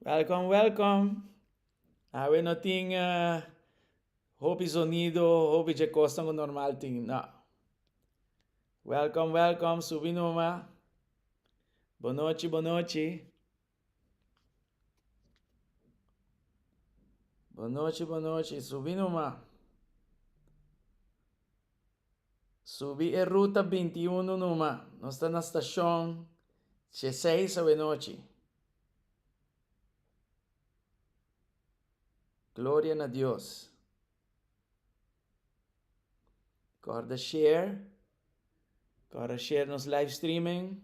Welcome, welcome. We no ting hopi sonido, hopi je costam normal ting. No. Welcome, welcome. Subi numa. Bonochi, bonochi. Bonochi, bonochi. Subi numa. Subi e ruta 21 numa. Nós está na estação 16 a noite. Glória a Deus. Corda share. Corda share nos live streaming.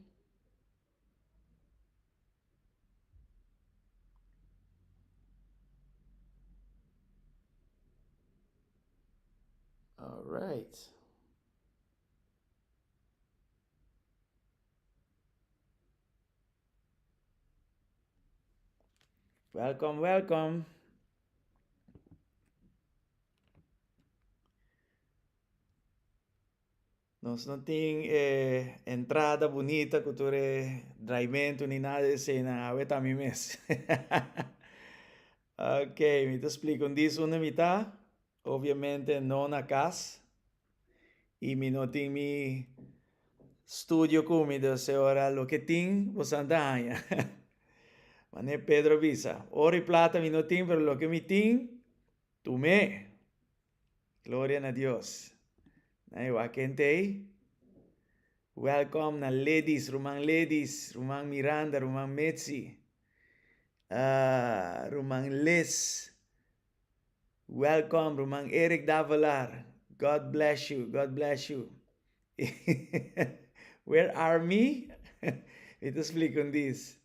All right. Welcome, welcome. Nós não tem entrada bonita, cultura, drive nem nada assim, na awe também mes. Ok, me te explico. Diz uma mitad, obviamente não na casa, e me não tem mi studio comigo, se ora lo que tem, você anda aí. Mané Pedro Visa, oro e plata me não tem, pero lo que me tem, tu me. Glória a Deus. Aí, o quente aí. Welcome na ladies, Rumang Miranda, Rumang Metzi, Rumang Liz. Welcome, Rumang Eric Davalar. God bless you, God bless you. Where are me? Ito explico this.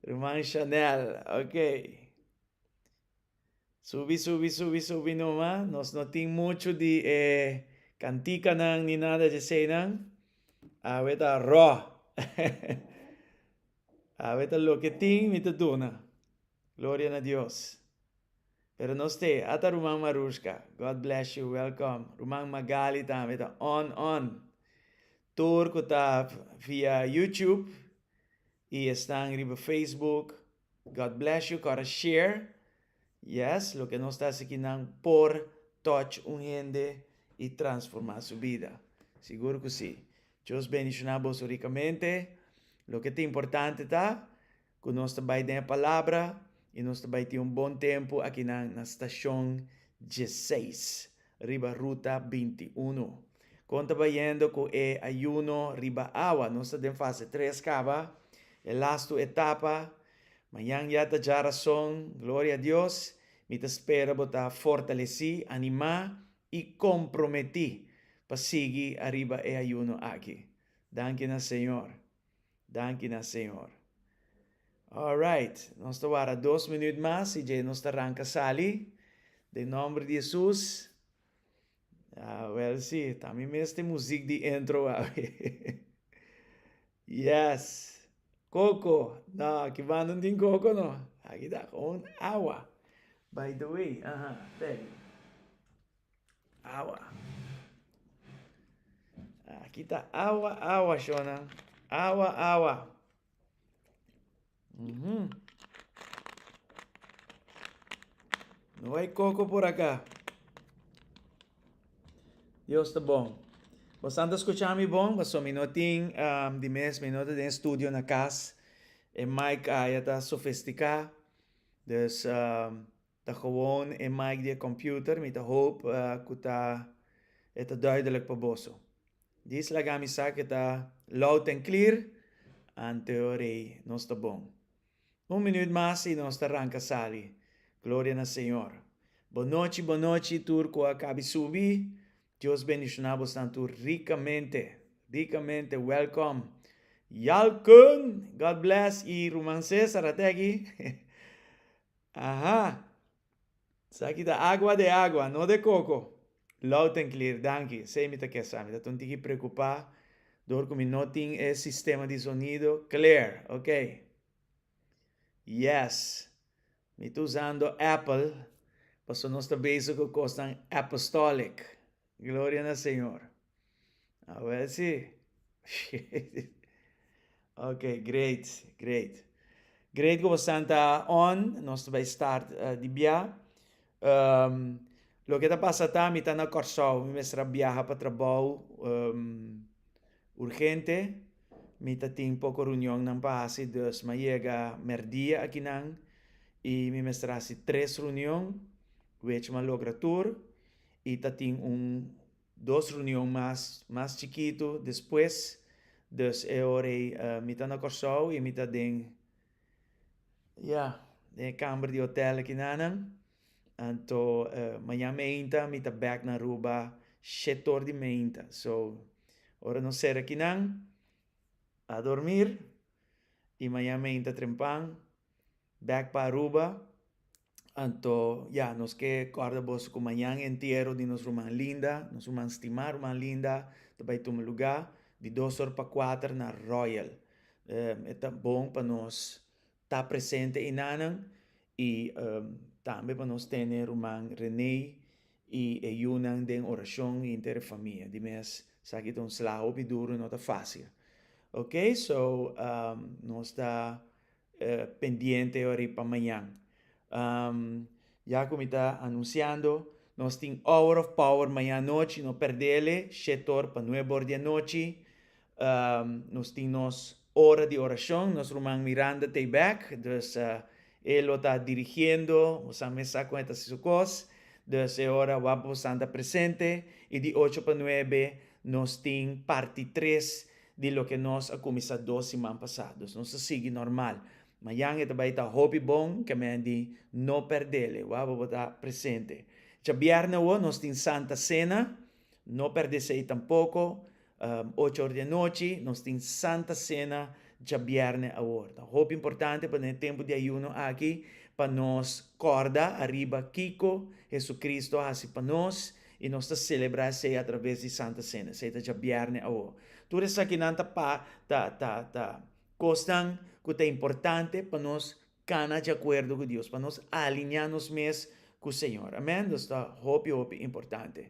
Rumang Chanel, okay. Subi numa. Nos não tem muito de cantica nang ni nada de sei nang. Weta raw. Weta lo que tem, me te dona. Glória a Deus. Pero no stay. Ata Rumang Marushka. God bless you. Welcome. Rumang Magali tam. Ito on. Tour ko ta via YouTube. Y están en Facebook. God bless you. Kara share. Yes, lo que no está aquí por touch un gente y transformar su vida. Seguro que sí. Dios bendicionamos ricamente. Lo que es importante está que nós vai ter a palavra e nós vai ter bom tempo aqui na estação 16, riba ruta 21. Quando vai indo com o ayuno riba agua, nós temos fase 3 cava, a last etapa, manhã já está já razão, glória a Deus, me te espera botar fortalecer, animar e comprometer para seguir arriba o ayuno aqui. Danke na Senhor. Danke na Senhor. Alright, nós estamos agora 2 minutos mais e já nós arranca sali. Em nome de Jesus. Well, sim, também mesmo tem música de intro. Yes. Coco. Não, aqui vai não tem coco, não. Aqui está com água. By the way, pega. Água. Aqui está água, Shona. Água. Não hay coco por acá. Deus está bom. Você anda escutando bom? Você minutinho de mês, minuto de estúdio na casa. E mic já está sofisticado. Dus dat gewoon een mic de computer met de hoop dat het duidelijk paboso. Dit lagami sa kita loud and clear. En teorie nos está bom. Un minuto más y nos arranca sali. Gloria al Señor. Boa noite, turco acabe subir. Dios bendicionamos tanto ricamente. Welcome. Yalkun, God bless. Y Roman César, ategi. Ajá. Saki da agua de agua, no de coco. Loud and clear, danke. Sei me que sabe, não tem que preocupar. Dor como não tem esse sistema de sonido. Clear, ok? Yes. Me estou usando Apple. Passo nós também que custam apostolic. Glória ao Senhor. A ver se. Ok, great. Great que você está on, nós vai start de via. Lo que está passando, está na Corsol, me mestra viaja para trabalho urgente. Me tem pouco reunião não passa, dus mas chega merdia aqui não. E me mestra assim 3 reuniões, which me logra tour. E tem 2 reuniões mais chiquito depois. Dus hora me está na Corsol e me está de kamer de hotel aqui não. Então, manhã meinta, me está back na Aruba, 7 horas de meinta. So, ora não ser aqui não, a dormir. E manhã meinta trempang, back para Aruba. Então, nos que acorda vos com manhã inteiro de nos rumah linda, nos rumah estimar, rumah linda, também tem um lugar de 2 horas para 4 na Royal. É bom para nós estar presente em Nanang e também para nós ter rumah René e ayunan de oração entre a família. De mês, sabe que um slaho e duro não está fácil. Ok, so nós está pendiente ahora para mañana. Ya como está anunciando, nós temos Hour of Power mañana noche, no perdele, 7 horas para 9 horas de noche. Nós temos hora de oração, nós Román Miranda está back, dus ele está dirigindo, o San Mesa cuenta sus cosas, dus ahora vamos a estar presente, y de 8 para 9 nós temos parte 3 de lo que nós começamos 2 semanas passadas. Nós sigue normal. Mañana vai estar hobby bom, que me di não perderle, vamos estar presente. Já viernes nós temos Santa Cena, não perderse tampouco, 8 horas de noite, nós temos Santa Cena, já viernes agora. Hobby importante para o tempo de ayuno aqui, para nós corda, arriba Kiko, Jesucristo, assim para nós, e nós celebrar se através de Santa Cena, seja já viernes agora. Tudo isso aqui não costan que é importante para nós canar de acordo com Deus, para nós alinharmos mesmo com o Senhor. Amém? Isso é hope importante.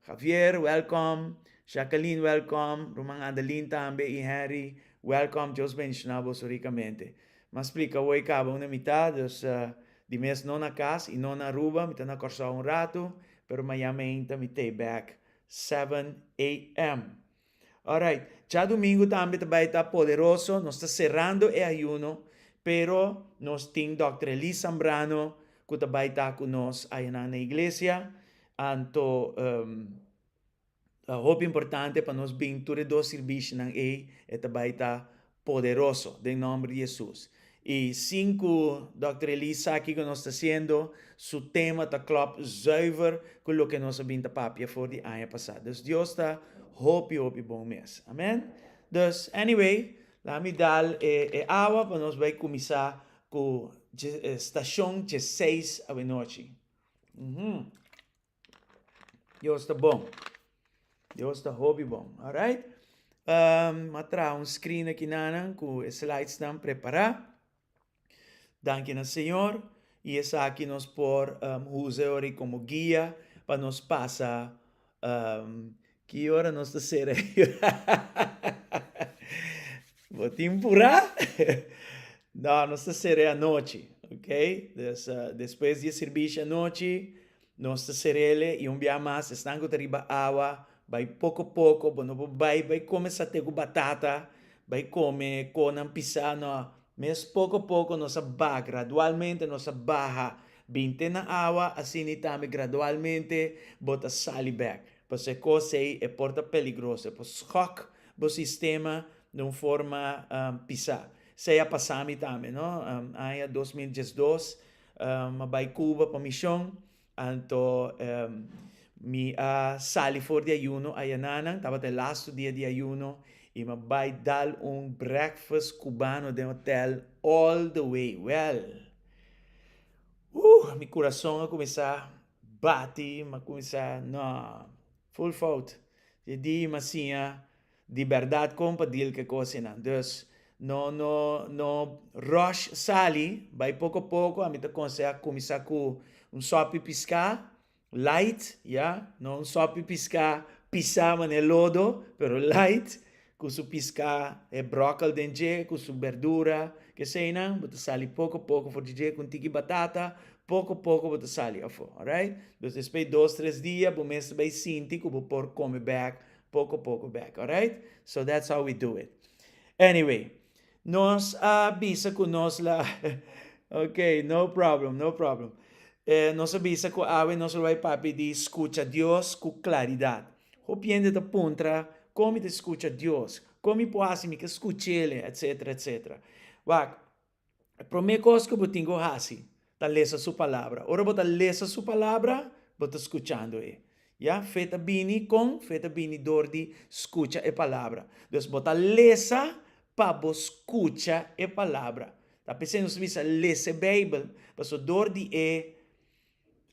Javier, welcome. Jacqueline, welcome. Romang Adeline também e Harry, welcome. Deus bendicioná-vos ricamente. Mas explica, hoje acaba uma metade, de mês não na casa e não na Aruba, me na Corsol rato, pero amanhã me back 7 a.m. Alright, já domingo também vai estar poderoso, nós está cerrando o ayuno, pero nós temos Dr. Eli Zambrano, que vai estar conosco aí na igreja. Então, hope importante para nós vir todos os serviços na e vai estar poderoso, em nome de Jesus. E 5, Dr. Elisa aqui que nós está fazendo, seu tema está club zuiver, com o que nós vimos papia for de ano passado. Dus Deus está hope bom mês. Amém? Dus, anyway, lá me dá água para nós vai começar com a estação de 6 da noite. Deus está bom. Deus está hope bom. Alright? Matra screen aqui na com os slides estão preparados. Danke ao Senhor. E essa aqui nós por usar como guia para nos passar que hora nós está sendo. Vou te empurrar? Não, nós está sendo à noite, ok? Depois de serviço à noite, nós está sendo e dia mais, estão com arriba água, vai pouco a pouco, vai começar a ter batata, vai comer com pizza, mas pouco a pouco nós vai gradualmente, nós barra 20 na água, assim também gradualmente, bota sali back. Porque coisa é porta peligrosa, porque schock o sistema de uma forma pisar. Seja passami também, não? Aí 2012, vai Cuba para missão, então me sali for de ayuno aí nanan, estava até last dia de ayuno e me vai dar breakfast cubano de hotel all the way. Well, meu coração começar a bater, começar full fault. E di masinha de verdade compadil que coisa não. Dus no rush sali, vai pouco a pouco, a mim consegue começar com sope piscar light, não sope piscar pisar no lodo, pero light, com su pisca, brócoli dentro, com su verdura, que sei não, bota sali pouco a pouco, for DJ com tiki batata, pouco a pouco bota sali, alright? Dus depois 2, 3 dias, começa bem sinti, que vou pôr come back, pouco a pouco back, alright? So that's how we do it. Anyway, nos avisa com nós lá, ok, no problem, no problem. Nos avisa com a nos vai papi de escucha Deus com claridade. Hopiende da puntra, como te escucha Deus, como pode me que escuche ele, etc, etc. Wak, a primeira coisa que eu tenho assim, tá lesa sua palavra. Ora, bota lesa sua palavra, bota escuchando ele. Ja, feita bini com, feita bini dordi, escucha a palavra. Dus bota lesa, pa bo escucha a palavra. Tá pensando se você lê a Bíblia, mas o dordi é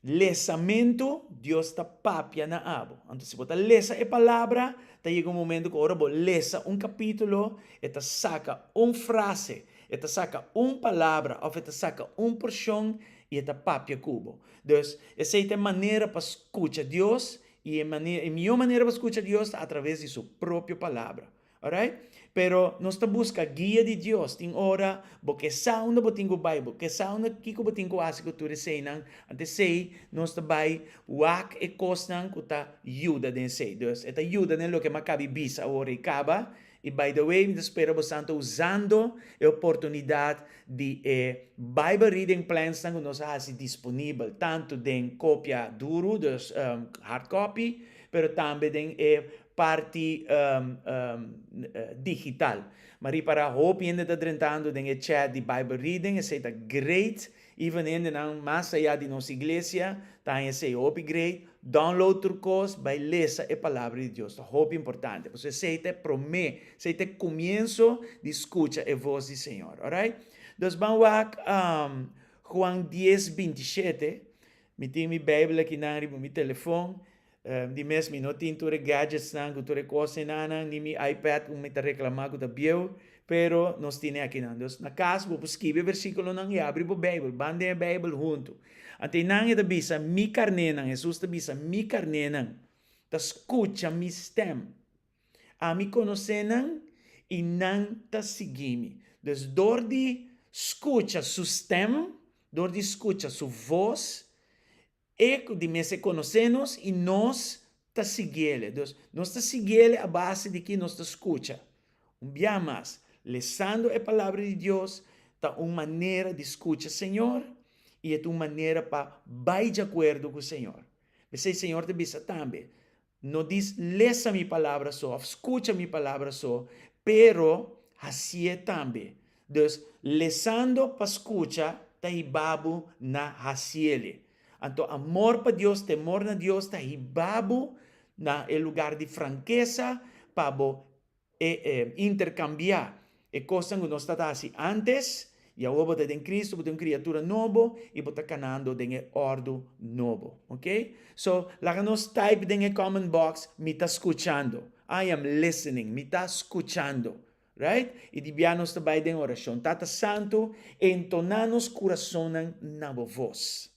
lesamento, Deus está papia na abo. Então, se você lê a palavra, tá chega momento que ora bo lesa capítulo, e tá saca frase, e tá saca palavra, ou tá saca porção, e tá papia cubo. Dus, essa é a maneira para escutar Deus, e a melhor maneira para escutar Deus é através de sua própria palavra. Alright? Pero nós busca guia de Deus. Tem hora, porque sauna botingo Bible, que sauna kiko botingo asiko tu reseinan, ante sei nós vai wak e kosnan kuta ajuda den sei. Dus esta ajuda nelo que macabi bisa ora e caba. E by the way, me espero você santo usando a oportunidade de Bible reading plans que nós há disponível tanto den cópia duro, dus hard copy, pero também den parte digital. Maar para hoop je dat drentando den chat de Bible reading, é seita great, even in den mais allá de nossa igreja, tá é sei upgrade, download turcos, vai lesa a palavra de Deus, tá hope importante. Você seita promete, seita começo de escuta a voz do Senhor, alright? Dus vamos Juan 10:27, me tem minha Bíblia aqui na meu telefone. Di mes mi no tinture gadgets nang kuture kose nanang ni mi iPad kung may reclamar ko da biyo pero nos tiene aqui nang dos na caso vou escrever versículo nang e abre o Bible bande a Bible junto ante nang ita bisa mi carne nang Jesus ta bisa mi carne nang ta escucha mi stem a mi conhece nang e nang ta sigimi des dordi escucha su stem dordi escucha su voz de me se conhecemos e nós te seguimos. Nós te seguimos a base de que nós te escuta. Dia mais, lendo a palavra de Deus, tá uma maneira de escutar o Senhor e é uma maneira para vai de acordo com o Senhor. Você, Senhor, te bisa também. Não diz, leça minha palavra só, escuta minha palavra só, pero assim é também. Então, lendo para escutar, tá ibabo na hasiele. Então, amor para Deus, temor na Deus, está hibabo na lugar de franqueza para intercambiar. E coisa que nós está assim antes, e agora você tem Cristo, você tem criatura nova, e você está canando em ordem novo, ok? So, lá que nós type em comment box, me está escutando. I am listening, me está escutando. Right? E dibianos também em oração. Tata Santo, entonanos coração na voz.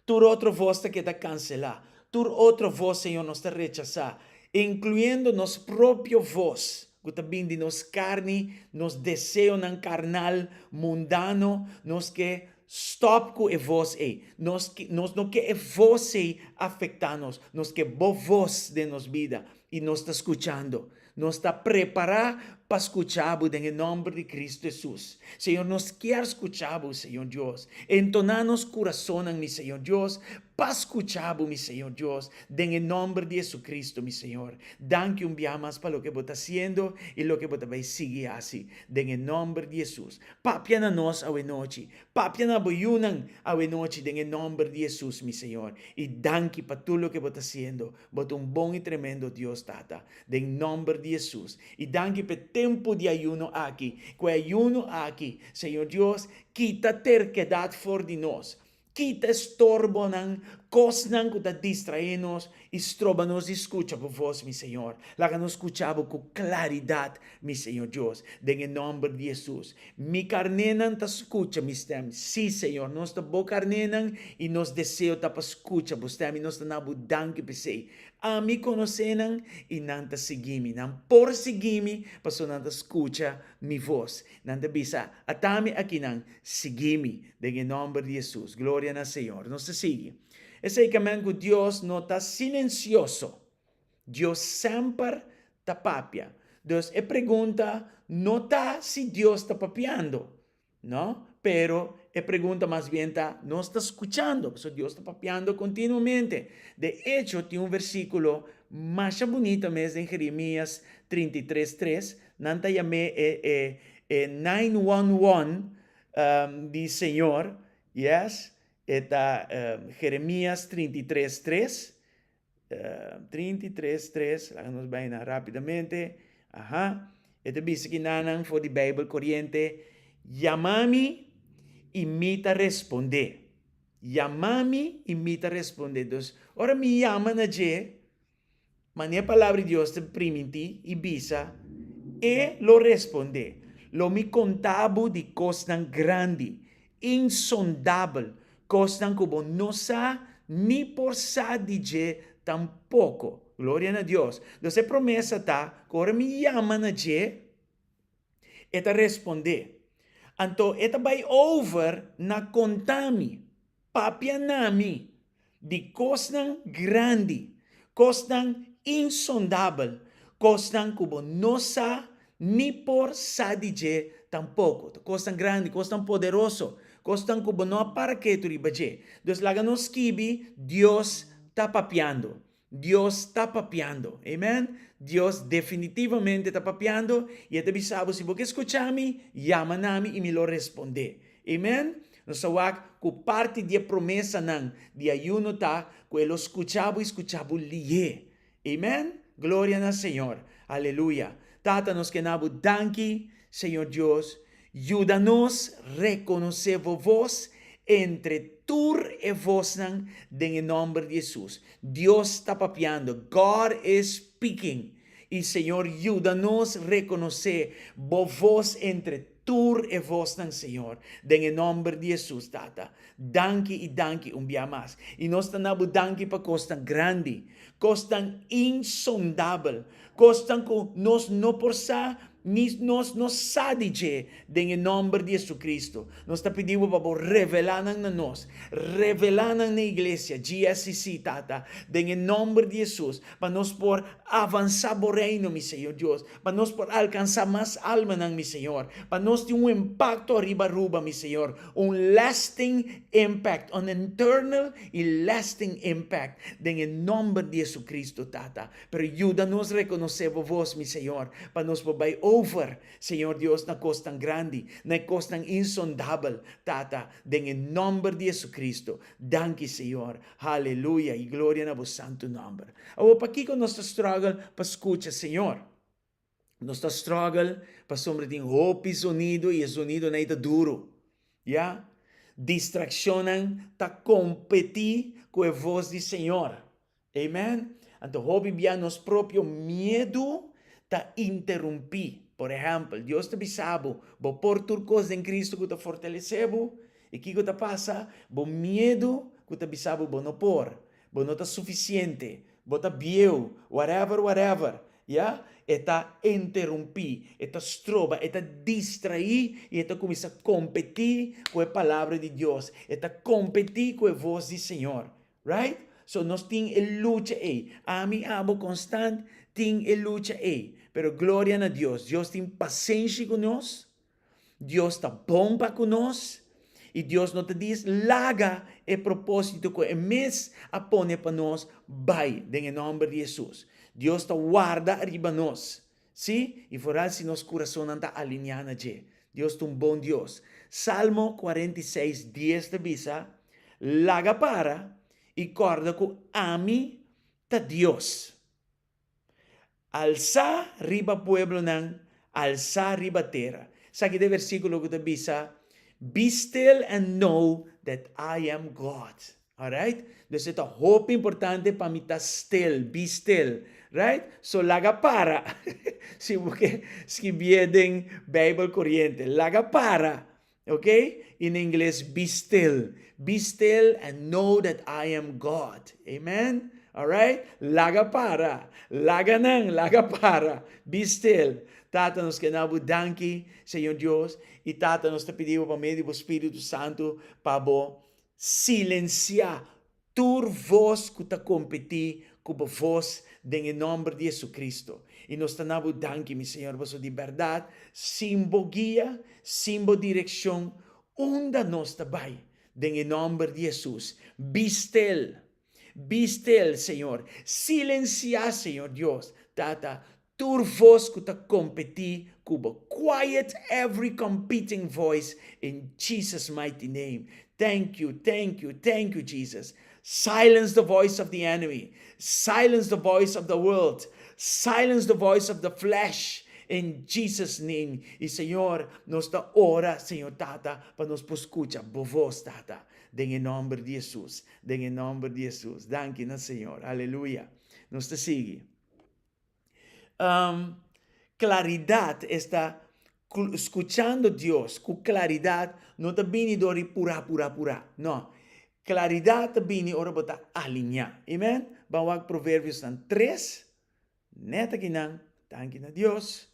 Tur outra voz que está cancelar. Tur outra voz, Senhor, nos está rechazar. Incluindo nos própria voz. Que também de nos carne, nos desejo nan carnal, mundano, nos que stop com a voz aí. Nos não que a voz aí afetar-nos. Nos que boa voz de nos vida. E nos está escutando. Nos está preparado para escuchar em nome de Cristo Jesus. Senhor, nos quer escuchar, Senhor Deus. Entonar-nos coração, mi Senhor Deus, para escuchar, mi Senhor Deus, em nome de Jesus Cristo, mi Senhor. Danke dia mais para o que você está fazendo e o que você vai seguir assim, em nome de Jesus. Papia na nós a noite, papia na boiunan a noite, em nome de Jesus, mi Senhor. E danke para tudo o que você está fazendo. Você bom e tremendo Deus, Tata, em nome de Jesus. E danke para tempo de ayuno aqui. Com ayuno aqui, Senhor Deus, quita terquedade fora de nós. Quita estorbo ng cosnan kuta distraernos, estroba-nos escucha por vos, mi Señor. Laga nos escuchaba con claridad, mi Señor Dios, en el nombre de Jesús. Mi carnenan te escucha, mi stem. Sí, Señor, nos ta bo carnenan y nos deseo ta pa escucha, bustem, y nos ta nabu danke pesei. A mi conocenan y nanta seguimi, nan por seguimi, paso nanta escucha mi voz. Nanta bisa, atami aquí nan seguimi, en el nombre de Jesús. Gloria al Señor. Nos sigue. Ese que Dios no está silencioso. Dios siempre está papia. Dios pregunta, no está si Dios está papiando, ¿no? Pero pregunta más bien está, no está escuchando. So Dios está papiando continuamente. De hecho, tiene un versículo más bonito mesmo en Jeremías 33:3. Nanta llamé 911 de Señor. Yes. Está Jeremías 33:3. 33:3, vamos bem rapidamente. Ajá. Este dice que nanan for the Bible corriente. Llamami y me te responde. Llamami y me te responde. Entonces, ahora me llaman allí. Mané palavra de Dios te primiti y bisa. E lo responde. Lo mi contabo de costan grande, insondable, costan como no sa ni por sa DJ tampoco. Gloria a Dios. Entonces promesa está, ahora me llaman allí, eta responde. Anto eta vai over na contami, papianami, de costan grande, costan insondable, costan como no sa ni por sa DJ tampoco. Costan grande, costan poderoso, costan como no para que tu ribaje. Entonces laga nos kibi, Dios está papiando. Dios está papiando. Amén. Dios definitivamente está papiando. Y te bisabo, si vos escuchami, llama nami y me lo responde. Amén. Nos awak ku parte de promesa nang de ayuno ta, que lo escuchabo liye. Amén. Gloria al Señor. Aleluya. Tata nos que nabu danki, Señor Dios. Ayúdanos a reconocer vos entre tur y vos en el nombre de Jesús. Dios está papiando. God is speaking. Y Señor, ayúdanos a reconocer vos entre tur y vos, Señor. En el nombre de Jesús, Tata. Danke y danke un día más. Y nos estamos danke para costan grande, costan insondable, costan con nos no por sa, ni nos sadije en el nombre de Jesucristo. Nos está pidiendo para revelar na nos, revelar na iglesia, GSCC, Tata, en el nombre de Jesús, para nos por avanzar por reino, mi Señor Dios, para nos por alcanzar más almas, mi Señor, para nos tener un impacto arriba, mi Señor, un lasting impact, un eternal y lasting impact, en el nombre de Jesucristo, Tata. Pero ayúdanos a reconocer vos, mi Señor, para nos por over, Señor Dios, na costan grande, na costan insondable, Tata, en el nombre de Jesucristo. Danke, Señor. Aleluya y gloria a vos santo nombre. Ahora, para aquí con nuestro struggle, para escuchar, Señor. Nuestro struggle, para sombra de hope y sonido na ita duro. ¿Ya? Distraccionan, ta competir con la voz del Señor. Amén. Então, hobby bia nos próprio medo ta interromper. Por exemplo, Deus te bisabo, bo por turcos em Cristo que te fortalecebo, e que te passa, bo medo que te bisabo bo no por, bo não tá suficiente, bo tá bieu, whatever, yeah? Eta interromper, eta stroba, eta distrair, e eta começa a competir com a palavra de Deus, eta competir com a voz do Senhor, right? So, nós temos a luta aí. A mim, amo constante, tem a luta aí. Pero glória a Deus. Deus tem paciência conosco. Deus está bom para conosco. E Deus não te diz, larga o propósito que é mês a pôr para nós, vai, em nome de Jesus. Deus está guarda arriba nós. Sim? E por isso nosso coração não está alinhado. Deus é um bom Deus. Salmo 46:10 te bisa, larga para e corda com ami ta Deus. Alza riba pueblo nang, alza riba terra. Sa que de versículo que te bisa, be still and know that I am God. Alright? Dus ito, hope importante para mí está still, be still. Right? So, laga para. Si busque, si vienen Bible corriente, laga para. Okay? In English, be still. Be still and know that I am God. Amen? Alright? Laga para. Laga nang, laga para. Be still. Tata, nos queremos danki, Señor Dios. Y Tata, nos te pedimos por medio do Espírito Santo para silenciar tu voz que está competir com a voz em nome de Jesus Cristo. E nós estamos danke, meu Senhor, você de verdade, simbo guia, simbo direção, onde nós estamos, em nome de Jesus. Be still, Senhor. Silenciar, Senhor Deus, Tata, tu voz que está competir, Cuba. Quiet every competing voice in Jesus' mighty name. Thank you, Jesus. Silence the voice of the enemy. Silence the voice of the world. Silence the voice of the flesh. In Jesus' name. E Senhor, nos da ora, Senhor Tata, para nos escuchar voz, Tata. Em nome de Jesus. Em nome de Jesus. Danke na Senhor. Aleluia. Nos te sigue. Claridad está escuchando Dios con claridad. No te viene dori pura. No. Claridad te viene ora para alinear. Amen. Vamos a Proverbios 3. Neta que nan. Danke na Dios.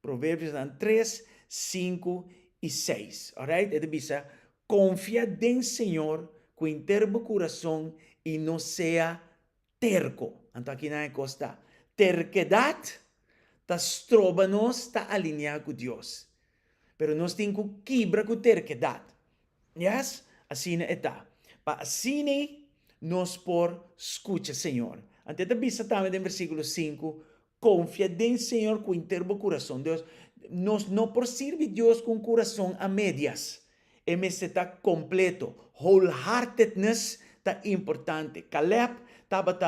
Proverbios 3, 5 y 6. Alright? Ito bisa, confía en Señor con interno corazón y no sea terco. Anto aquí na costa. Terquedad ta stroba-nos ta alinear com Deus. Pero nós temos que quebrar com terquedad. Yes? Assim é tá. Pa assim nós por escuta, Senhor. Ante ta bisa também em versículo 5, confia em Senhor com interno coração. Deus, nós não por servir Deus com coração a medias. Esse está completo. Wholeheartedness está importante. Caleb estava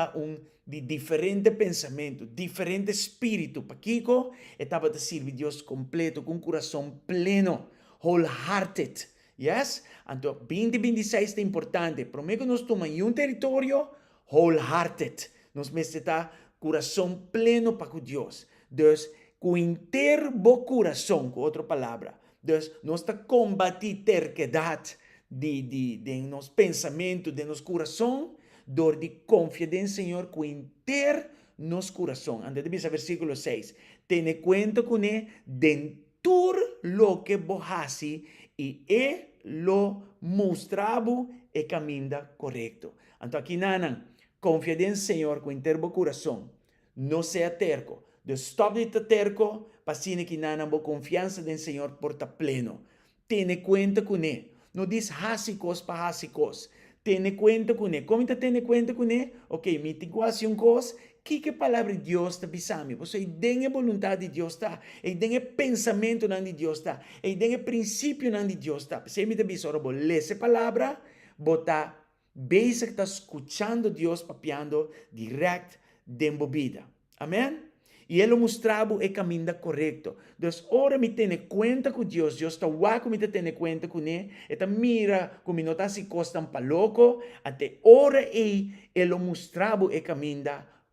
de diferente pensamento, diferente espírito. Para Kiko, estava de servir Deus completo, com coração pleno, wholehearted. Yes? Então, 2026 é importante. Primeiro nós tomamos um território wholehearted. Nós necessitamos coração pleno para Deus. Deus, com interno coração, com outra palavra. Deus, nós está combatir terquedade de nosso pensamento, de nosso coração, dor de confiar en Señor con inter nos corazón. Antes de empezar versículo 6. Ten cuenta con él dentur lo que bojasi y lo mostrabo e camina correcto. Então aqui nanan, confia en Señor con interno corazón. No sea terco. De stop de terco, pasine que nanan bo confianza en Señor porta pleno. Ten cuenta con él. No diz hasicos pa hasicos. Tiene cuenta con él. ¿Cómo te tiene cuenta con él? Ok, mi tiguación cos, que palavra de Deus está pisando? Você tem a vontade de Deus está, e tem o pensamento de Deus está, e tem o princípio de Deus está. Você me diz, ora, vou ler essa palavra, botar, veja que está escutando Deus papiando direto dentro da vida. Amém? E ele mostrava o caminho correto. Então, ora me tem conta com Deus. Deus está guapo, me tem conta com ele. Eta mira, como não está se costando para louco. Até ora ele mostrava o caminho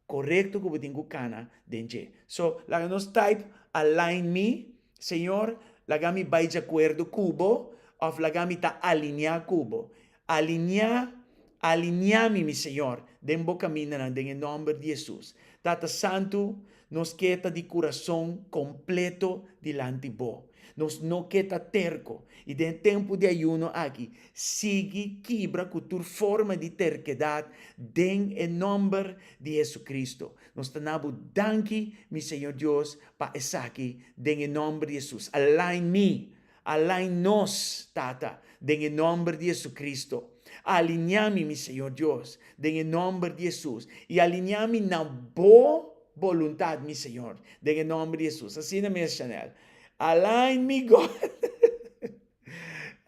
correto que eu tenho cana dentro. So, lá nós type, align me, Senhor, lá me vai de acordo cubo, ou lá me está alinhar cubo. Alinhar-me, meu Senhor, dentro do caminho, em nome de Jesus. Tata Santo, nos queda de coração completo delante de vós. Nos não queda terco. E de tempo de ayuno aqui, sigue quebra com tua forma de terquedade em nome de Jesus Cristo. Nos tenamos danke, meu Senhor Deus, para estar aqui, em nome de Jesus. Align me, align nos, Tata, em nome de Jesus Cristo. Alinhame, meu Senhor Deus, em nome de Jesus. E alinhame na boa vontade, meu Senhor, em nome de Jesus. Assim na minha Chanel. Align me, God.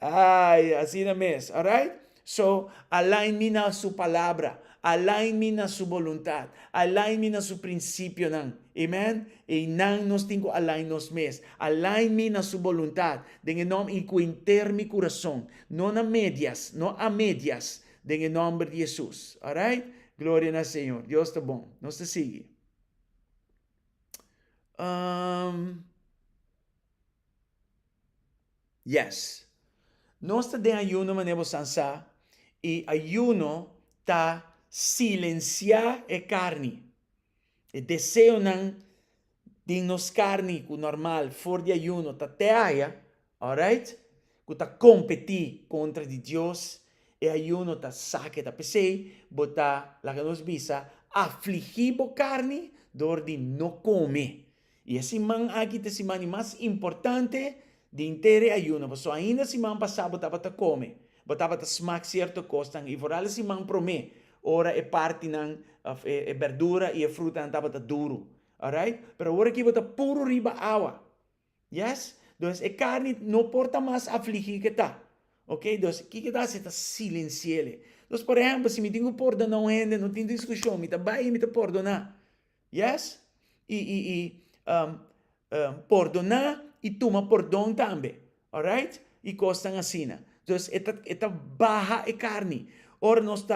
Ay, assim na minha. Alright? So, align me na sua palavra. Align me na sua vontade. Align me na seu princípio. Amen? E não nos temos que align nos mes. Align me na sua vontade. Em nome e com inter mi coração. Não a medias. en el nombre de Jesús. Alright? Gloria al Señor. Dios está bom. Nos te sigue. Yes. Nós te ayuno manevo sansa e ayuno ta silenciar a carne. O desejo não de nos carne com normal, for de ayuno, ta te haya, alright? Que ta competir contra de Deus, e ayuno ta saque, ta pensei, botar, la que nos visa, afligir a carne, dor de não comer. E esse man aqui te se mais importante de inteiro ayuno. Porque ainda se man passar, botava ta comer, botava ta smack certo costa, e por ali se man prome, ora é parte não, é verdura e a fruta não tava ta duro. Alright? Pero agora aqui bota puro riba água. Yes? Então, a carne não porta mais afligir que tá. Ok? Então, o que dá? Você está silenciando. Então, por exemplo, se me tenho que perdonar um gente, não tem discussão, me tá bem, me tá perdonar. Yes? Perdonar e tomar perdão também. Alright? E costam assim. Então, esta barra a carne. Ora, nós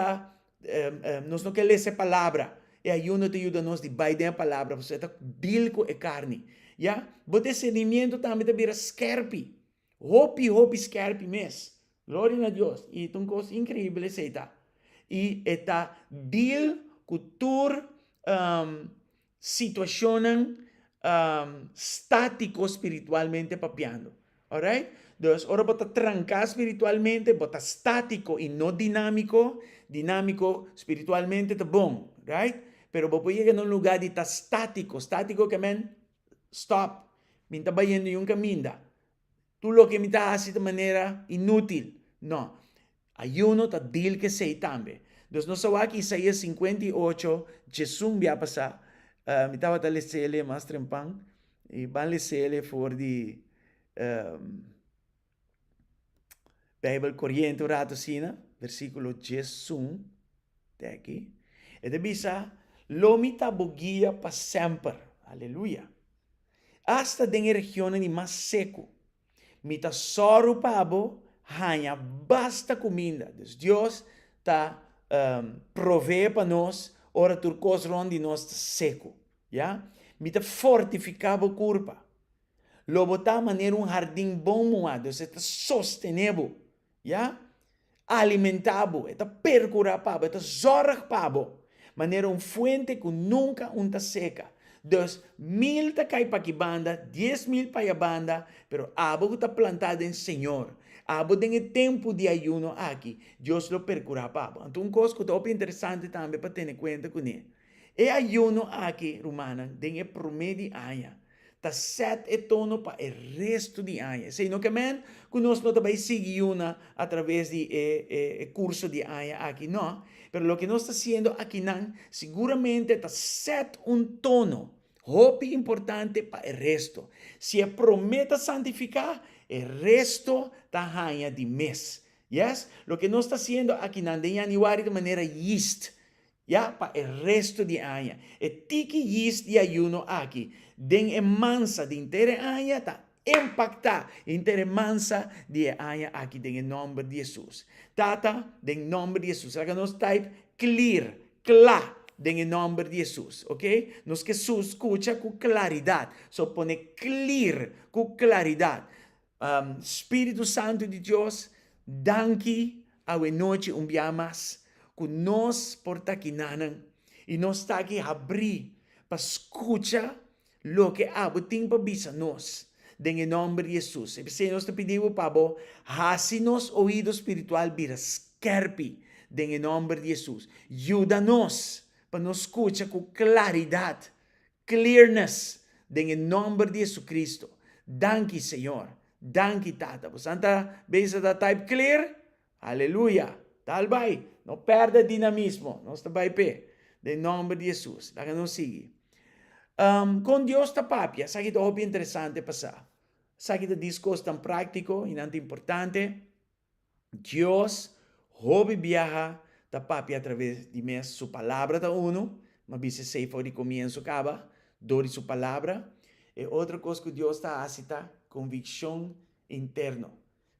não queremos ler a palavra. E ayuno te ajuda nos de baixar a palavra, você está bilco e carne. Ja? But discernimento também te vira skerpi. Hopi skerpi mes. Glória a Deus. E é uma coisa incrível essa está. E está bil cultura situação estático espiritualmente papiando. Alright? Então, ora bota trancar espiritualmente, bota estático e não dinâmico. Dinâmico espiritualmente tá bom, right? Pero vos llegar a un lugar de estar estático que man, stop, me está vayendo y un camino. Tú lo que me está haciendo de manera inútil. No, ayuno está deal que sei también. Entonces, no sabía que Isaías 58, Jesús me ha pasado, me estaba a ler más trempan, y van a ler por de Bible corriente rato sina, versículo Jesús, de aquí, e de bisa, lo mita bogia para sempre. Aleluia. Hasta den região ni mais seco. Mita soro pabo, hanha basta comida. Deus tá provee para nós, ora turcos rondi nós seco. Ja? Mita fortificava o corpo. Lo botar maneira jardim bom moado, você está sostenível. Ja? Alimentado, está percurado, está zorg pabo. Maneira fuente que nunca está seca. Dus 1000 ta cai para que banda, 10.000 para a banda, pero abo está plantado em Senhor. Abo tem tempo de ayuno aqui. Deus lo percura pabo. Então, coisa que é interessante também para ter em conta com ele. E ayuno aqui, romana, tem promedio aia. Tá set e tono para o resto de aia. Se não que men, conosco também seguir una a través de curso de aia aqui, não. Pero lo que nós está haciendo aqui não, seguramente está set tono, hopi importante para o resto. Se prometa santificar, o resto está ganha de mês. Yes? Lo que nós está haciendo aqui não, de januário de maneira yeast, ya, para o resto de año. E tiki yeast de ayuno aqui, den mansa de inteira año, está impactar inteira mansa de año aqui, em nome de Jesus. Tata, em nome de Jesus. Agora nós type clear, em nome de Jesus, ok? Nos que Jesus escuta com claridade. Só pone clear, com claridade. Espírito Santo de Deus, danke a noite mais. Que nós porta aqui nanan e nós está aqui abrir para escutar lo que abo tem para bisa nós, em nome de Jesus. E se nós te pedimos pabo, hace-nos ouído espiritual vira skerpi, em nome de Jesus. Ajuda-nos para nos escutar com claridade, clearness, em nome de Jesus Cristo. Danke, Senhor. Danke, Tata. Você está bem da type clear? Aleluia. Tal vai. Não perda dinamismo. Nós estamos bem. Em nome de Jesus. Lá que não sigue. Com Deus está papia. Sabe que é bem interessante passar. Sabe que é discurso tão prático e tão importante. Deus, hobby viaja, está papia através de mim. Sua palavra está uno. Mas se sei for de comienzo acaba. Dori sua palavra. E outra coisa que Deus está fazendo, convicção interna.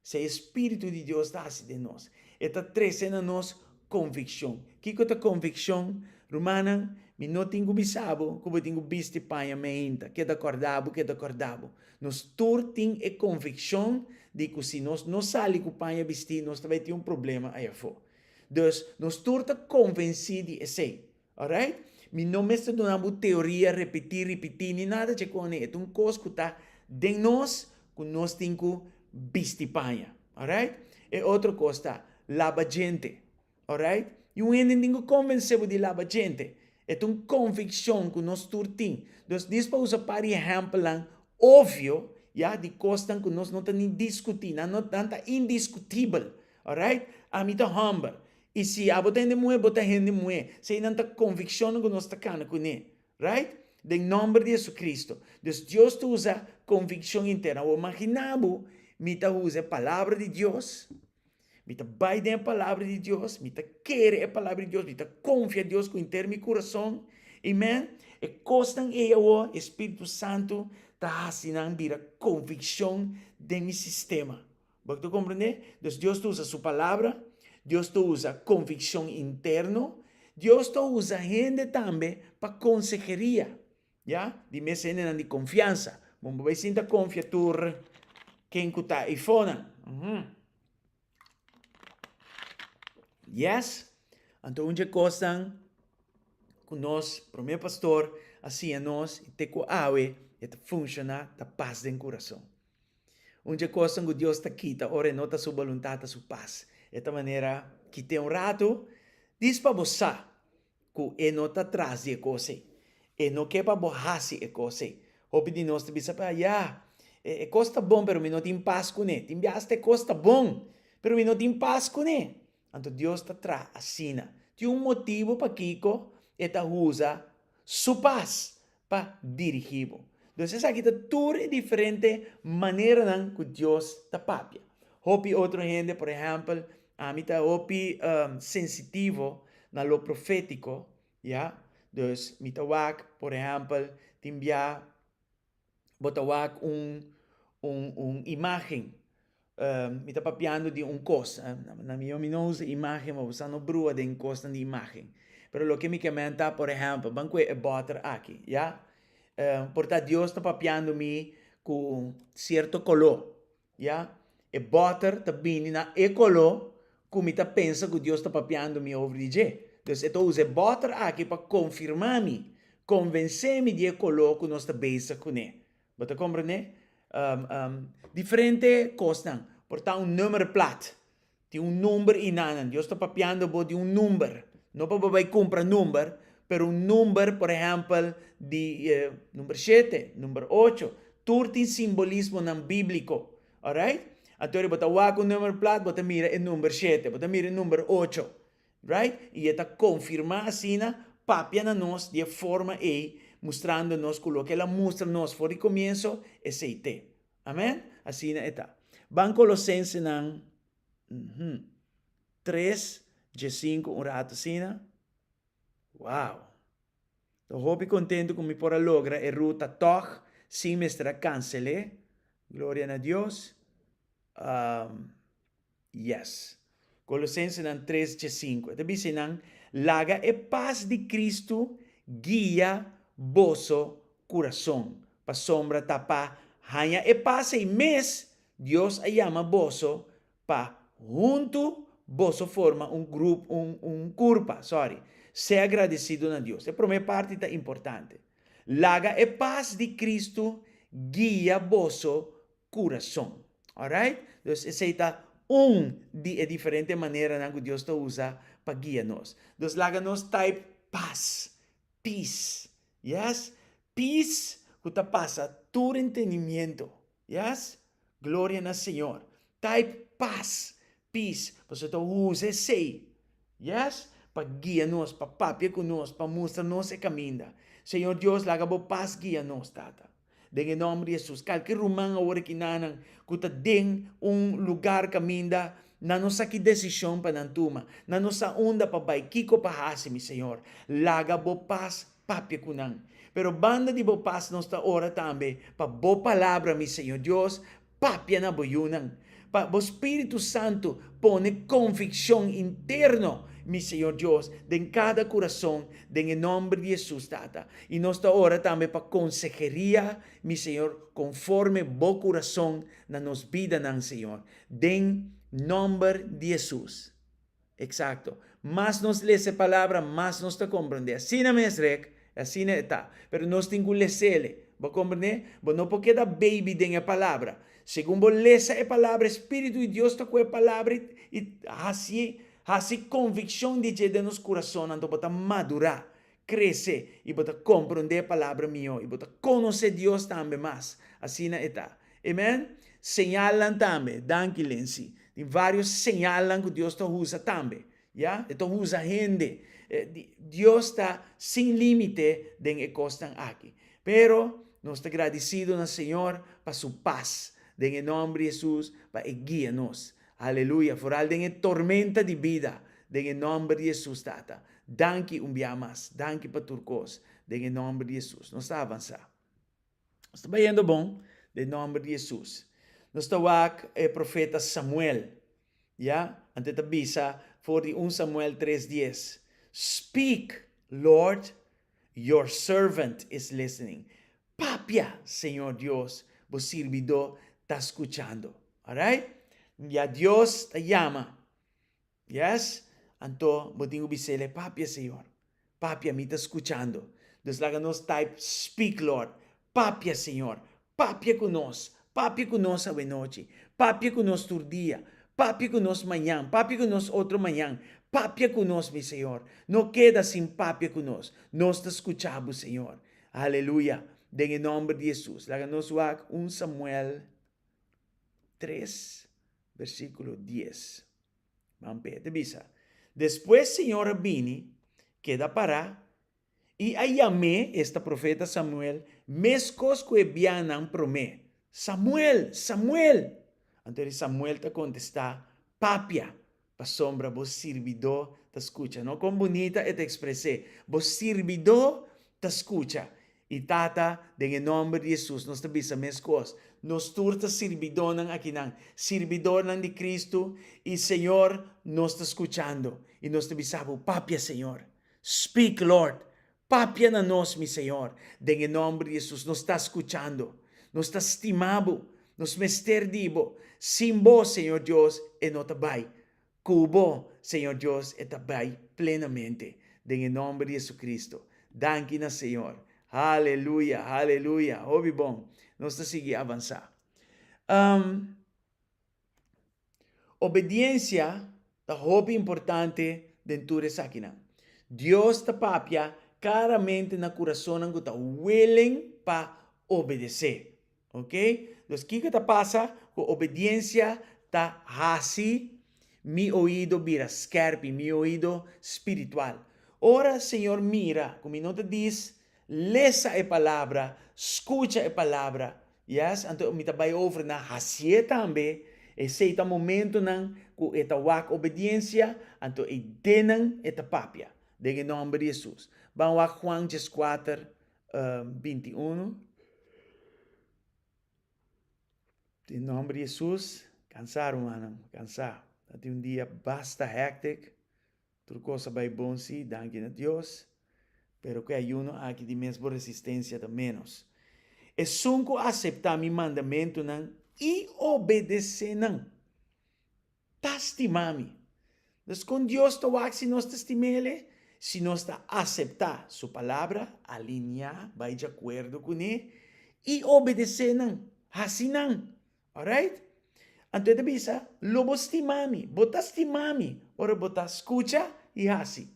Se o Espírito de Deus está assim de nós. Está trazendo nós convicção. Kiko ta convicção, Romana, mi não tenho bisabo, como tenho bisti panha meinta, que da acordabo. Nós tem a convicção de que se nós não sali com panha bisti, nós também tem problema aí fora. Dus, nós turta convencido de ser, alright? Mi não me está dando teoria, repetir, nem nada de com é um coisa que tá de nós, que nós temos bisti panha, alright? E outra coisa, lava gente, alright? E um ainda não convenceu de lava gente. É uma convicção que nós temos. Então, depois usar para exemplo, óbvio, já, de coisas que nós não estamos discutindo, não está indiscutível, alright? A mim está humble. E se a botar gente mulher, botar gente mulher. Se não está convicção que nós estamos com ele, right? Em nome de Jesus Cristo. Então, Deus usa convicção interna. Eu imaginava, me usa a palavra de Deus. Me vai a palavra de Deus, me quer a palavra de Deus, me confia em Deus com inteiro meu coração. Amém? E constam o Espírito Santo está assinando a convicção de meu sistema. Você compreende? Então, Deus usa sua palavra, Deus usa convicção interna, Deus usa gente também para consejeria. Já? De me sendo de confiança. Vamos ver se está confiatura quem está aí fora. Yes? Então, onde costam com nós, para o meu pastor, assim a nós, e te com a e funciona da paz do coração. Onde costam que Deus está aqui, está ora nota sua vontade, sua paz. De esta maneira, que tem rato, diz para você, que não está atrás de coisa, e não quer para borrar-se de coisa. Hope de nós, te bisa para, é costa bom, pero me não tem paz com ele. Tem biaste costa bom, pero me não tem paz com ele. Então Deus está atrás, assina. Tem motivo para Kiko, eta usa sua paz para dirigir. Então, aqui está tudo diferente maneira que Deus está papia. Hopi outra gente, por exemplo, a mim está hopi sensitivo na lo profético, já? Então, me está por exemplo, tem bota imagem. Me está papiando de coisa. Na minha não usa imagem, mas usando brua de coisa de imagem. Pero lo que me comenta, por exemplo, banco é butter aqui, já? Portanto, Deus está papiando-me com certo color, já? E butter está vindo na color, como está pensa que Deus está papiando-me over de G. Então, eu uso butter aqui para confirmar-me, convencer-me de color que nós está bem com ele. Você compreende? Diferente coisas. Portanto, número plat. Tem número inanan. Deus está papiando de número. Não para você comprar número, pero número, por exemplo, de número 7, número 8. Tudo tem simbolismo bíblico. Alright? Então, você vai com o número plat, você mira o número 7, você mira o número 8. Right? E está confirmar assim, papia na nós de forma mostrando-nos o que ela mostra-nos fora de começo, é aceite. Amém? Assim está. Van Colossenses 3, G5, rato assim. Uau! Estou contente com me por logra e ruta toch, sem me estar cancele. Glória a Deus. Yes. Colossenses 3, G5. Ito bisinang, laga e paz de Cristo guia vosso coração. Pa sombra tapa, hanya e paz e mes, Deus ayama vosso, pa junto vosso forma grupo, curpa, Ser agradecido a Deus. A primeira parte é importante. Laga e paz de Cristo guia vosso coração. Alright? Então, essa é de diferente maneira que Deus usa para guiar-nos. Então, laga-nos type paz, peace. Yes? Peace que passa todo entendimento. Yes? Glória ao Senhor. Type paz, peace. Você usa esse. Yes? Para guiar-nos, para papiar conosco, para mostrar-nos o caminho. Senhor Deus, laga-bo paz guia-nos, tata. Em nome de Jesus. Qualquer rumang agora que nanang, kuta ding lugar caminda, na nossa que decisão para nantuma, na nossa onda para bay, kiko pa hasi, mi Senhor. Laga bo paz, papia kunang. Pero banda de bo paz nos ta ora tambe, pa bo palavra, mi Senhor Deus, papia na boyunang. Pa bo Espírito Santo pone convicção interno mi Señor Dios, en cada corazón, en el nombre de Jesús, Tata. Y nos hora también para consejería, mi Señor, conforme bo corazón na nos vida, Señor. En nombre de Jesús. Exacto. Más nos lee esa palabra, más nos te comprende. Así no es rec, así no está. Pero nos tengo que leerle. ¿Vos comprende? Vos no porque da baby de la palabra. Según vos lees la palabra, Espíritu de Dios toca la palabra y así convicción de nuestro corazón, entonces vos madurar, crece y vos comprender la palabra mío y vos conocer Dios también más. Así no está. Amén. Señalan también, danke Lenzi. Tem vários señalan que Deus te usa também. ¿Ya? Esto usa gente. Dios está sin límite de que costan aquí. Pero nos está agradecido al Señor para su paz. En el nombre de Jesús, para guiarnos. Aleluya. Foral de tormenta de vida. En el nombre de Jesús, Tata. Danke un día más. Danke para turcos. En el nombre de Jesús. Nos está avanzando. Está vayendo bom. En el nombre de Jesús. Nós estamos profeta Samuel, ja? Ante a bisa voor die 1 Samuel 3:10. Speak, Lord, your servant is listening. Papia, Señor Dios, vos servidor está escuchando. Alright? Ya Dios te llama. Yes? Anto, vos tengo que decirle, papia, Señor. Papia, me está escuchando. Entonces, láganos type, speak, Lord. Papia, Señor. Papia conosco. Papi conosco a noite, papi conosco todo dia, papi conosco manhã, papi conosco outro manhã, papi conosco, meu Senhor. Não queda sem papi conosco. Nós te escuchamos, Senhor. Aleluia. En nome de Jesus. Láganos 1 Samuel 3, versículo 10. Vamos ver, te visa. Después, Senhor, vini, queda para, e aí amé esta profeta Samuel, mescos que vianan promé. Samuel, Samuel. Entonces Samuel te contesta, papia, pa sombra, vos servidor te escucha. No con bonita te expresé, vos servidor te escucha. Y tata, en el nombre de Jesús, nos te avisa mis cosas. Nos turta servidor nan aquí nan, servidor nan de Cristo, y Señor nos está escuchando. Y nos te avisamos, papia, Señor. Speak, Lord. Papia na nos, mi Señor. En el nombre de Jesús, nos está escuchando. Nos está estimado, nos mesterdibo. Sin vos, Señor Dios, no te vai. Cubo, Señor Dios, te vai plenamente. En el nombre de Jesucristo. Danke, Señor. Aleluya, aleluya. Obi bom. Nos está sigue avanzar. Obediencia es hobby importante dentro de esa aquina. Dios te papia claramente en el corazón que está willing para obedecer. ¿Ok? Entonces, ¿qué te pasa? Con obediencia está así, mi oído mira scarpi, mi oído espiritual. Ahora, Señor, mira, como no te dice, lesa la palabra, escucha la palabra. Yes? Entonces, me te voy over na hasie también. Ese es el momento nan ku esta wak obediencia, entonces e denan esta papia. En el nombre de Jesús. Vamos a Juan 4, 21. En nombre de Jesús, cansar, hermano, cansar. Até um dia basta hectic. Tudo coisa vai bom, sim, danke a Deus. Pero que hay uno aqui de mesma resistência de menos. É sunco aceitar mi mandamento não e obedecer não. Tastimami. Então, com Deus, tu vai se nós testimele, se nós aceitar sua palavra, alinhar, vai de acordo com ele e obedecer não. Assim não. Alright? Então, te bisa, lobo estimami, bota estimami, ora bota escucha e assim.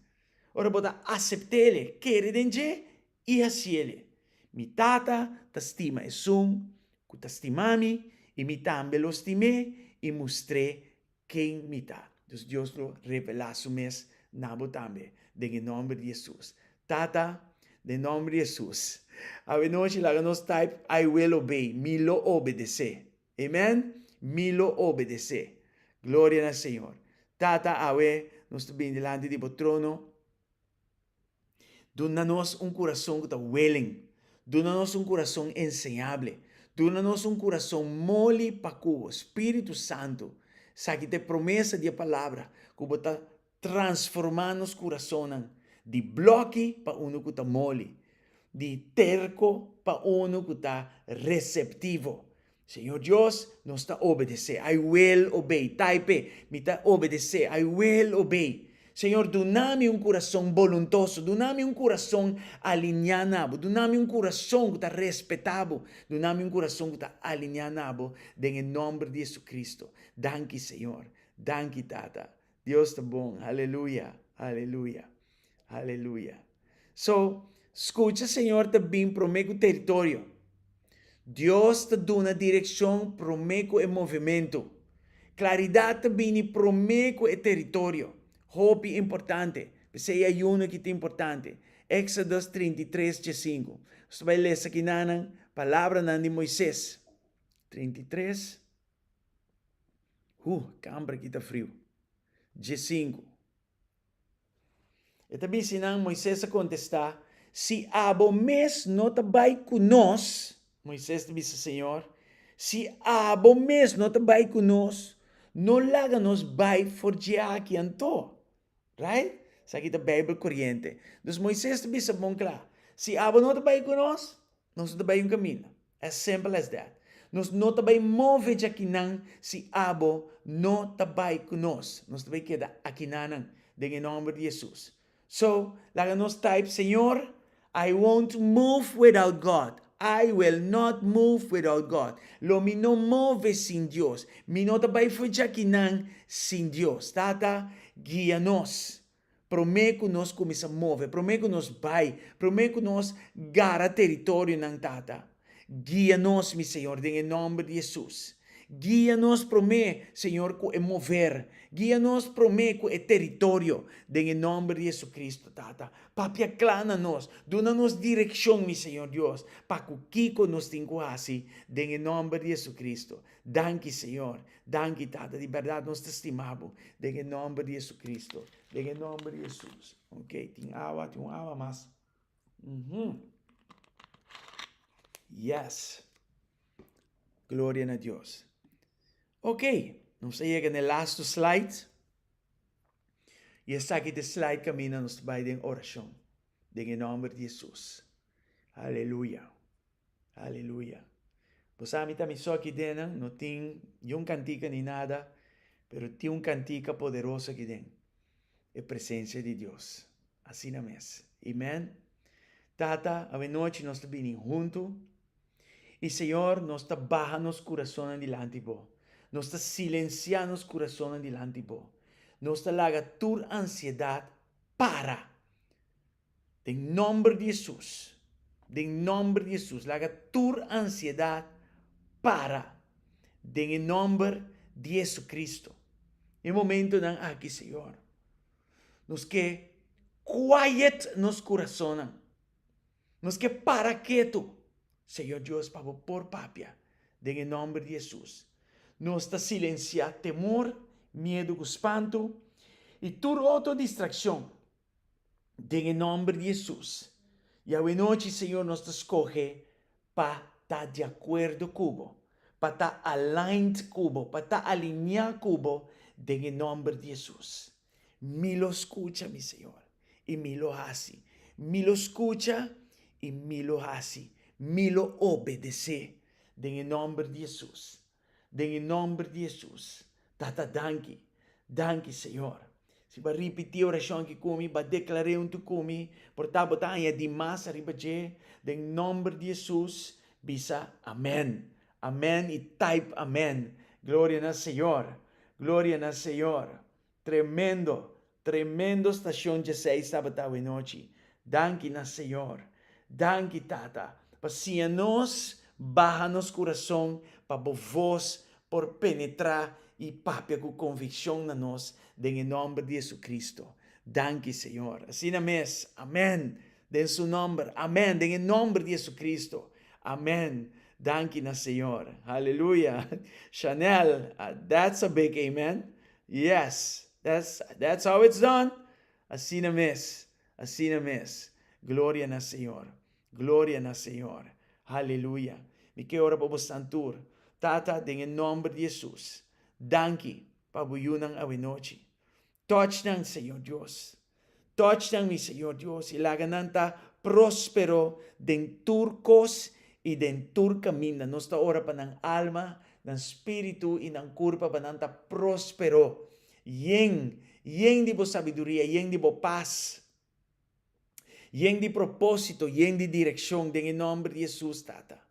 Ora bota aceptele, querer denge e assim. Mi tata te estima e sum, que te estimami, e mi tambe lo estimé e mostré quem mi ta. Então, Deus lo revela su mes nabo tambe, en nome de Jesus. Tata, en nome de Jesus. A noite, lá nos type, I will obey, me lo obedecer. Amen? Me lo obedecer. Gloria al Señor. Tata, awe, nos bem delante de trono. Dona-nos coração que está willing. Dona-nos coração enseñable. Dona-nos coração mole para cubo. Espírito Santo. Sabe te promessa de palavra. Que está transformar nos corazonan de bloque para uno que está mole, de terco para uno que está receptivo. Senhor Deus, nós está obedecer. I will obey. Type, me está obedecer. I will obey. Senhor, dá-me coração voluntoso, dá-me coração alinhado, dá-me coração que está respetável, dá-me coração que está alinhado, em nome de Jesus Cristo. Danke, Senhor. Danke, Tata. Deus está bom. Aleluia. Aleluia. Aleluia. So, escucha, Senhor, também promete o território. Deus te dá uma direção, promete o movimento. Claridade também promete o território. Hope importante. Você é ayuno que é importante. Éxodo 33, 5. Você vai ler aqui na palavra de Moisés. 33. Câmara que está frio. 5. E também se não, Moisés a contestar, se abo mes não te vai conosco, Moisés disse, Senhor, se abo mes não te vai conosco, não laga nos vai forjar aqui anto. Right? Sa kita Bible corriente. Dus Moisés disse bom claro, se abo não te vai conosco, nós te vai caminho. As simple as that. Nós não te vai mover aqui não, se abo não te vai conosco. Nós te vai quedar aqui não, em nome de Jesus. So, laga nos type, Senhor, I won't move without God. I will not move without God. Lo mi no move sin Dios. Mi no te vai fugir aqui não sin Dios. Tata, guia-nos. Promete que nós começa a mover. Promete que nós vai. Promete que nós gara território não, Tata. Guia-nos, meu Senhor, em nome de Jesus. Guia-nos, promete, Senhor, que é mover. Guia-nos, promete, que é território. Em nome de Jesus Cristo, Tata. Papi, aclana-nos. Dona-nos direção, meu Senhor Deus. Para que Kiko nos tenha assim. Em nome de Jesus Cristo. Danke, Senhor. Danke, Tata. De verdade, nós te estimamos. Em nome de Jesus Cristo. Em nome de Jesus. Ok, tem água mais. Yes. Glória a Deus. Ok, nós chegamos no last slide. E está aqui o slide caminho nos vai em oração. Em nome de Jesus. Aleluia. Aleluia. Você a mim também só aqui dentro, não tem cantica nem nada, mas tem cantica poderosa aqui dentro. É a presença de Deus. Assim na mesa. Amém? Tata, a noite nós estamos juntos. E Senhor, nós está baja nos corações delante de vós. Nós está silenciando nos corações delante de vós. Nós está laga toda ansiedade para. Em nome de Jesus. Em nome de Jesus. Laga toda ansiedade para. Em nome de Jesus Cristo. Em momento não aqui, Senhor. Nos que quiet nos corações. Nos que para quieto. Senhor Deus, por papia, em nome de Jesus. Nós está silenciar temor, medo, espanto e toda outra distração. Em nome de Jesus. E a noite, Senhor, nós te escolhe para estar de acordo com para estar aligned com para estar alinhado com em nome de Jesus. Me lo escucha, mi Senhor, e me lo hace. Me lo escucha e me lo hace. Me lo obedece. Em nome de Jesus. Em nome de Jesus. Tata, danke. Danke, Senhor. Se vai repetir a oração que comi, vai declarar um tu comi, portanto, botar em demais arriba de, em nome de Jesus, bisa, amém. Amém e type amém. Glória ao Senhor. Glória ao Senhor. Tremendo, tremendo estação de 6 sábado e noite. Danke na Senhor. Danke, Tata. Paciência-nos, barra nos coração, para voz, por penetrar e papia com convicção na nós, em nome de Jesus Cristo. Danke, Senhor. Assim na mes. Amém. Den seu nome. Amém. Em nome de Jesus Cristo. Amém. Danke na Senhor. Aleluia. Chanel, that's a big amen. Yes, that's how it's done. Assim na mes. Assim na mes. Glória na Senhor. Glória na Senhor. Aleluia. Me quero orar para você, Santur. Tata, em nome de Jesus. Danke, para buyunang awi noche. Touch ng Señor Dios. Touch ng mi Señor Dios. Ilagan ta prospero den turcos y den turca minda. Nosta ora pa ng alma, ng spiritu, y ng kurpa pa nanta prospero. Yeng di bo sabiduría, yeng di bo paz. Yeng di propósito, yeng di dirección. En el nombre de Jesús, Tata.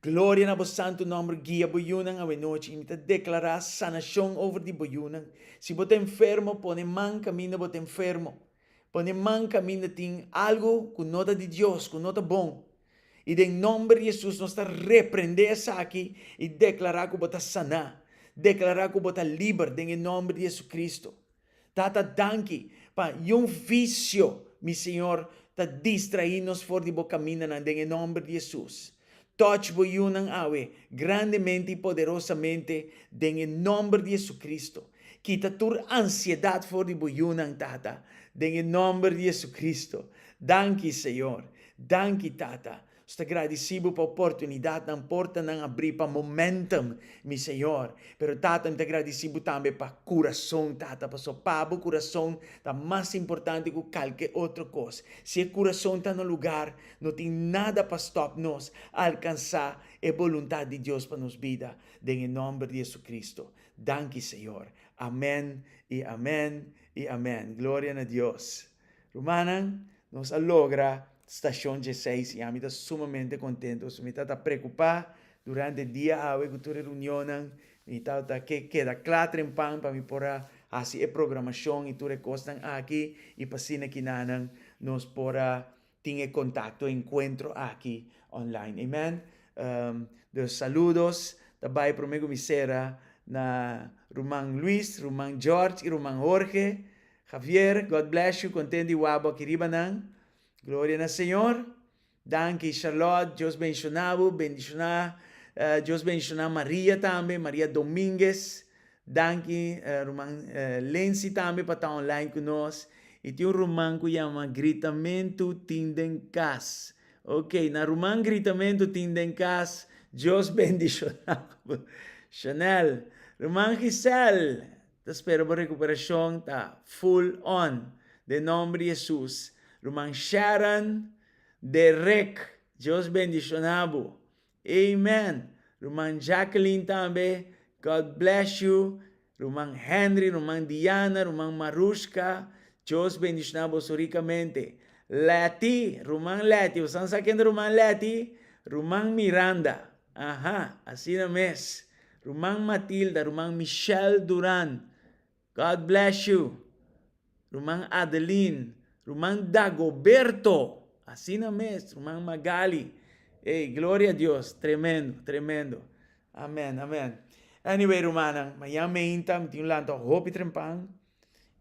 Gloria na bo santo nombre, guia boyunang awe noche. Imita declarar sanación over di boyunang. Si bote enfermo, pone man camino bote enfermo. Pone man camino ting algo con nota de Dios, con nota bom. Y de nombre de Jesús nos está reprender esa aquí y declarar que bota sana. Declarar que bota libre en el nombre de Jesucristo. Tata danki pa yung vicio, mi Señor, ta distraínos for di bo caminan en el nombre de Jesús. Touch bo yun ang awe, grandemente y poderosamente, en el nombre de Jesucristo. Quita tu ansiedad for di bo yun ang Tata, en el nombre de Jesucristo. Danki, Señor. Danki, Tata. Sta agradecido pa oportunidad ng porta ng abrir pa momentum, mi Señor. Pero Tata, te agradecido también pa corazón, Tata. Pa so pabo corazón, ta más importante que cualquier otra cosa. Si el corazón está en un lugar, no tiene nada para stop nos alcanzar la voluntad de Dios para nos vida. En el nombre de Jesucristo. Danke, Señor. Amén y amén y amén. Gloria a Dios. Romanan nos logra estación G6 y a mí está sumamente contento. Me está preocupado durante el día que tu reunión me está que queda claro en pan para mí por hacer programación y tu recostan aquí y para si que nos por tener contacto, encuentro aquí online. Amen. Los saludos también por mi misera na Rumang Luis, Rumang George y Rumang Jorge. Javier, God bless you. Contento y wabo kiribanan. Gloria al Señor. Danke, Charlotte. Dios bendicionado. Dios bendicionado María también. María Domínguez. Danke, Roman Lenzi también para estar online con nosotros. Y tiene un román que llama Gritamento Tindencas. Ok, na román Gritamento Tindencas. Dios bendicionado. Chanel. Román Giselle. Te espero por recuperación. Está full on. De nombre de Jesús. Rumang Sharon, Derek, Dios bendicionado. Amen. Rumang Jacqueline también, God bless you. Rumang Henry, Rumang Diana, Rumang Marushka, Dios bendicionado ricamente. Leti, Rumang Leti, ¿ustedes saben de Rumang Leti? Rumang Miranda, ajá, así no es. Rumang Matilda, Rumang Michelle Duran, God bless you. Rumang Adeline, Rumang Dagoberto, así no es, Rumang Magali. Hey, gloria a Dios, tremendo, tremendo. Amén, amén. Anyway, Rumana, mayami intam, tiun lanto hopi trempang,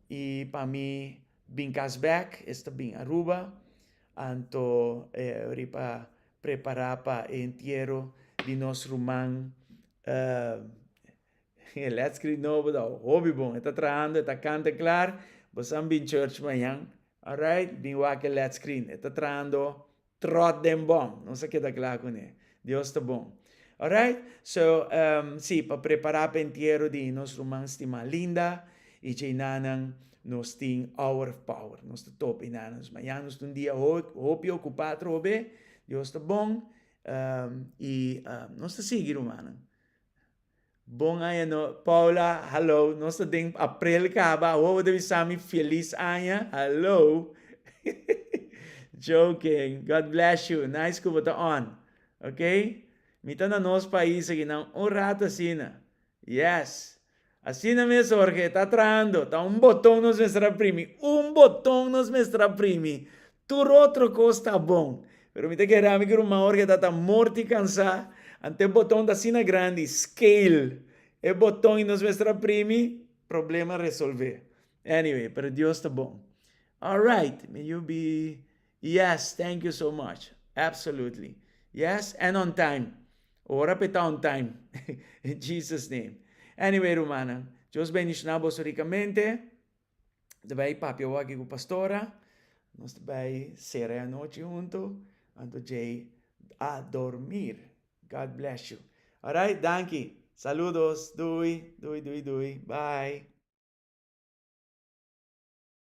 y para mí, bin Casback, está bin Aruba, anto, ripa preparar pa entierro de nos Rumang, let's creep no, but hobby bon, está trabajando, está cante clar, basam bin church mayang. Alright, bin wake let's screen. Está trando trot dem bom. Não sei o que está claro com ele. Deus está bom. Alright, so, sí, para preparar para entierro de nos romans estima linda e de nanang nos ting hour of power. Nos está top inanos. Mañana nos um dia hopi ocupado robe. Deus está bom. E nos está seguir humano. Bom ano, Paula, hello. Nossa ding April kaba. Wow, deve sami feliz anya. Hello. Joking. God bless you. Nice ko bata on. Okay? Mita na nos país aqui não. Rato asina. Yes. Asina mesmo, Jorge. Tá trando. Tá botão nos mestra primi. Botão nos mestra primi. Tur outro costa bom. Pero mita que era amigo uma hora que tá morti cansar. Ante botão da sina grande, scale. E botão e nos mestra primi, problema resolver. Anyway, pero Dios está bom. All right, may you be, yes, thank you so much. Absolutely. Yes, and on time. Ora peta on time. In Jesus' name. Anyway, Romana, Dios bendicionamos ricamente. Dabai papio aqui com pastora. Nós dabai será a noite junto. Anto Jay a dormir. God bless you. All right, thank you. Saludos. Dui. Bye.